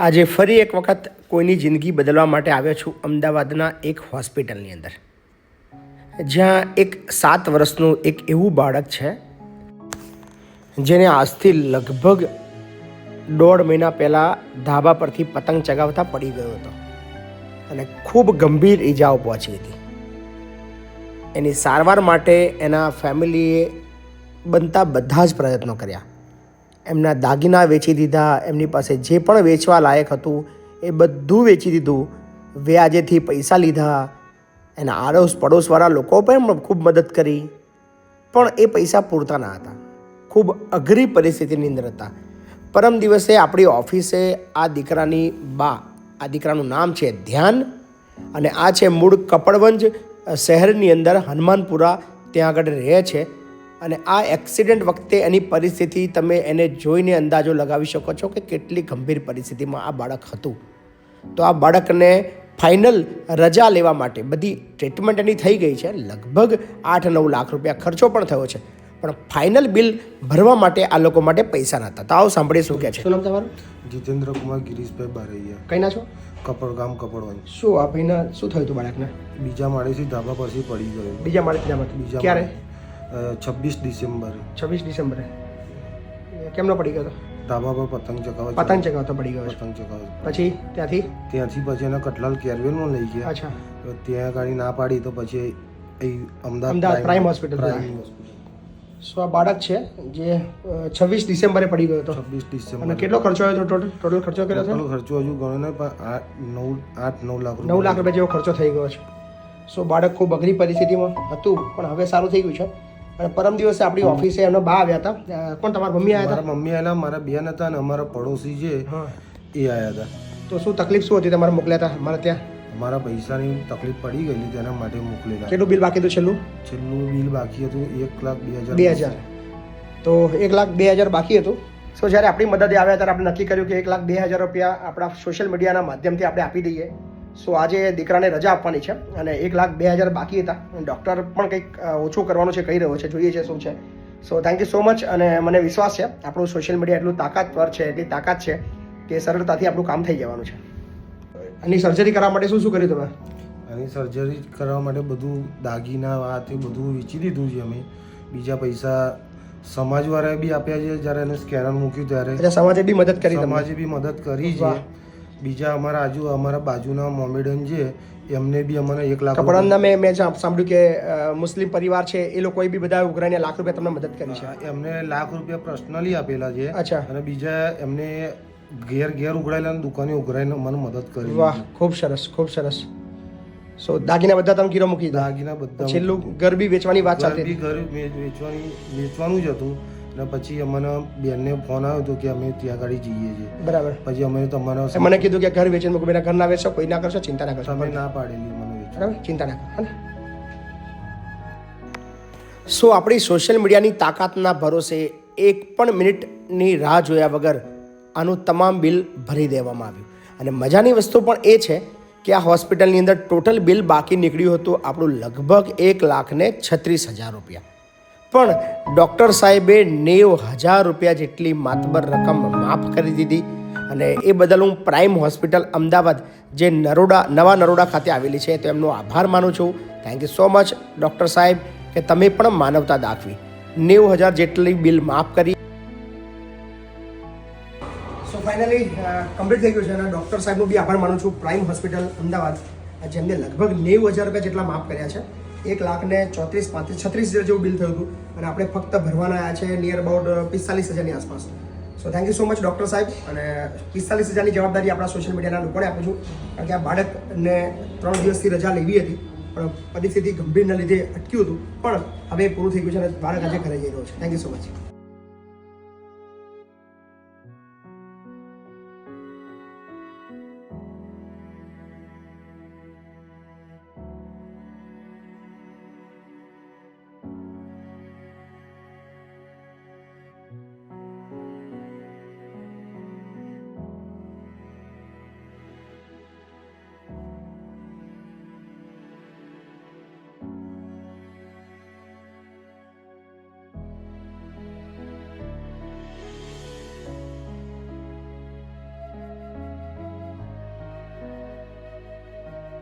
આજે ફરી એક વખત કોઈની જિંદગી બદલવા માટે આવ્યો છું અમદાવાદના એક હોસ્પિટલની અંદર, જ્યાં એક 7 વર્ષનું એક એવું બાળક છે જેને આજથી લગભગ 1.5 મહિના પહેલાં ધાબા પરથી પતંગ ચગાવતા પડી ગયો હતો અને ખૂબ ગંભીર ઈજાઓ પહોંચી હતી. એની સારવાર માટે એના ફેમિલીએ બનતા બધા જ પ્રયત્નો કર્યા. એમના દાગીના વેચી દીધા, એમની પાસે જે પણ વેચવા લાયક હતું એ બધું વેચી દીધું, વ્યાજેથી પૈસા લીધા, એના આડોશ પડોશવાળા લોકો પણ ખૂબ મદદ કરી, પણ એ પૈસા પૂરતા ના હતા. ખૂબ અઘરી પરિસ્થિતિની અંદર હતા. પરમ દિવસે આપણી ઓફિસે આ દીકરાની બા, આ દીકરાનું નામ છે ધ્યાન અને આ છે મૂળ કપડવંજ શહેરની અંદર હનુમાનપુરા, ત્યાં આગળ રહે છે. અને આ એક્સિડન્ટ વખતે એની પરિસ્થિતિ તમે એને જોઈને અંદાજો લગાવી શકો છો કે કેટલી ગંભીર પરિસ્થિતિમાં આ બાળક હતું. તો આ બાળકને ફાઇનલ રજા લેવા માટે બધી ટ્રીટમેન્ટ એની થઈ ગઈ છે. લગભગ 8-9 લાખ રૂપિયા ખર્ચો પણ થયો છે, પણ ફાઇનલ બિલ ભરવા માટે આ લોકો માટે પૈસા નહોતા. તો આવો સાંભળીએ શું કહે છે. શું નામ તમારું? જીતેન્દ્ર કુમાર ગિરીશભાઈ બારૈયા. કઈ ના છો? કપડગામ કપડવંજ. શું આ ભાઈને શું થયું હતું બાળકને? બીજા માળેથી ધાબા પરથી પડી ગયો. બીજા માળેથી? ક્યારે? 26 ડિસેમ્બરે. 26 ડિસેમ્બરે. કેમનો પડી ગયો હતો? ધાબા પર પતંગ ચગાવતો પડી ગયો. પતંગ ચગાવતો. પછી ત્યાંથી એને કટલાલ કેરવેલમાં લઈ ગયા. અચ્છા. તો ત્યાં ગાડી ના પાડી તો પછી અમદાવાદ પ્રાઇમ હોસ્પિટલ. સો આ બાળક છે જે 26 ડિસેમ્બરે પડી ગયો હતો. 26 ડિસેમ્બર. અને કેટલો ખર્ચો આવ્યો હતો? ટોટલ ખર્ચો કેટલો થયો? ખર્ચો હજુ ગણો ને, પણ 8-9 લાખ 9 લાખ રૂપિયા જેવો ખર્ચો થઈ ગયો છે. સો બાળક ખૂબ અઘરી પરિસ્થિતિમાં હતું, પણ હવે સારું થઈ ગયું છે. અને પરમ દિવસે આપણી ઓફિસે એમનો બા આવ્યા હતા. કોણ? તમારા મમ્મી આવ્યા હતા? મારા મમ્મી આવેલા, મારા બેન હતા અને અમારા પડોશી છે એ આવ્યા હતા. તો શું તકલીફ શું હતી તમારે મોકલ્યા હતા અમારે ત્યાં? અમારા પૈસાની તકલીફ પડી ગયેલી, તેના માટે મોકલેલા. કેટલું બિલ બાકી હતું? છેલ્લું બિલ બાકી હતું 1,02,000. તો 1,02,000 બાકી હતું. સો જ્યારે આપણી મદદે આવ્યા ત્યારે આપણે નક્કી કર્યું કે 1,02,000 રૂપિયા આપણા સોશિયલ મીડિયાના માધ્યમથી આપણે આપી દઈએ. સો આજે દીકરાને રજા આપવાની છે અને 1,02,000 બાકી હતા. ડૉક્ટર પણ કંઈક ઓછું કરવાનું છે કહી રહ્યો છે, જોઈએ છે શું છે. So thank you so much. અને મને વિશ્વાસ છે આપણું સોશિયલ મીડિયા એટલું તાકાતવર છે, એટલી તાકાત છે કે સરળતાથી આપણું કામ થઈ જવાનું છે. આની સર્જરી કરવા માટે શું કર્યું તમે? આની સર્જરી કરવા માટે બધું દાગીના વાત એ બધું વેચી દીધું છે અમે. બીજા પૈસા સમાજવાળાએ બી આપ્યા છે. જ્યારે એને સ્કેનર મૂક્યું ત્યારે સમાજે બી મદદ કરી. સમાજે બી મદદ કરી છે. બીજા અમારા બાજુના મોમેડન છે એમને બી અમને 1 લાખ. કપડાના મેં સાંભળ્યું કે મુસ્લિમ પરિવાર છે એ લોકોએ બી બધા ઉઘરાઈને ₹1 લાખ તમને મદદ કરી છે. એમને ₹1 લાખ પર્સનલી આપેલા છે. અચ્છા. અને બીજા એમને ઘેર ઉઘરાયેલા અને દુકાને ઉઘરાઈને મને મદદ કરી. વાહ, ખૂબ સરસ, ખૂબ સરસ. સો દાગીના બધા તમે ગીરો મૂકી? દાગીના બધા. છેલ્લું ઘર બી વેચવાની વાત ચાલતી હતી? ઘર વેચવાનું જ હતું. અને પછી અમને બેનને ફોન આવ્યો હતો કે અમે ત્યાં ગાડી જઈએ છીએ. બરાબર. પછી અમે તમારા મને કીધું કે ઘર વેચીને મૂકો, બેટા ઘર ના વેચશો, કોઈ ના કરશો, ચિંતા ના કરશો. તમે ના પાડેલી મને. બરાબર, ચિંતા ના કરો. સો આપણી સોશિયલ મીડિયાની તાકાતના ભરોસે 1 પણ મિનિટની રાહ જોયા વગર આનું તમામ બિલ ભરી દેવામાં આવ્યું. અને મજાની વસ્તુ પણ એ છે કે આ હોસ્પિટલની અંદર ટોટલ બિલ બાકી નીકળ્યું હતું આપણું લગભગ 1,36,000 રૂપિયા. પણ ડૉક્ટર સાહેબે 90,000 રૂપિયા જેટલી માતબર રકમ માફ કરી દીધી. અને એ બદલ હું પ્રાઇમ હોસ્પિટલ અમદાવાદ જે નવા નરોડા ખાતે આવેલી છે તો એમનો આભાર માનું છું. Thank you so much doctor સાહેબ કે તમે પણ માનવતા દાખવી. 90,000 જેટલી બિલ માફ કરી. સો ફાઇનલી કમ્પ્લીટ થઈ ગયું છે. અને ડૉક્ટર સાહેબનો બી આભાર માનું છું, પ્રાઇમ હોસ્પિટલ અમદાવાદ, જેમને લગભગ 90,000 રૂપિયા જેટલા માફ કર્યા છે. 1,36,000 જેવું બિલ થયું હતું અને આપણે ફક્ત ભરવાના આવ્યા છે નિયર અબાઉટ 45,000ની આસપાસ. So thank you so much doctor સાહેબ. અને 45,000ની જવાબદારી આપણા સોશિયલ મીડિયાના લોકોને આપું છું, કારણ કે આ બાળકને 3 દિવસથી રજા લેવી હતી, પણ પરિસ્થિતિ ગંભીરના લીધે અટક્યું હતું. પણ હવે પૂરું થઈ ગયું છે અને બાળક આજે ઘરે જઈ રહ્યો છે. Thank you so much.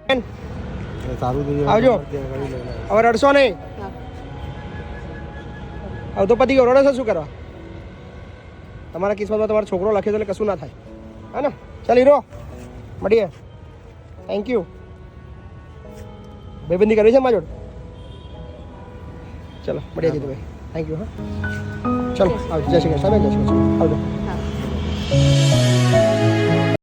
સારું થઈ આવજો. હવે રડશો નહીં. હવે તો પતી ગયો, રડો છો શું કરવા? તમારા કિસ્મતમાં તમારો છોકરો લખે છે એટલે કશું ના થાય, હા ને? ચાલ હીરો, મળીએ. Thank you. ભાઈબંધી કરવી છે મારા જોડે? ચલો મળીએ જીતુભાઈ. Thank you. હા ચલો આવજો. જય શ્રી કૃષ્ણ. જય શ્રી કૃષ્ણ. આવજો.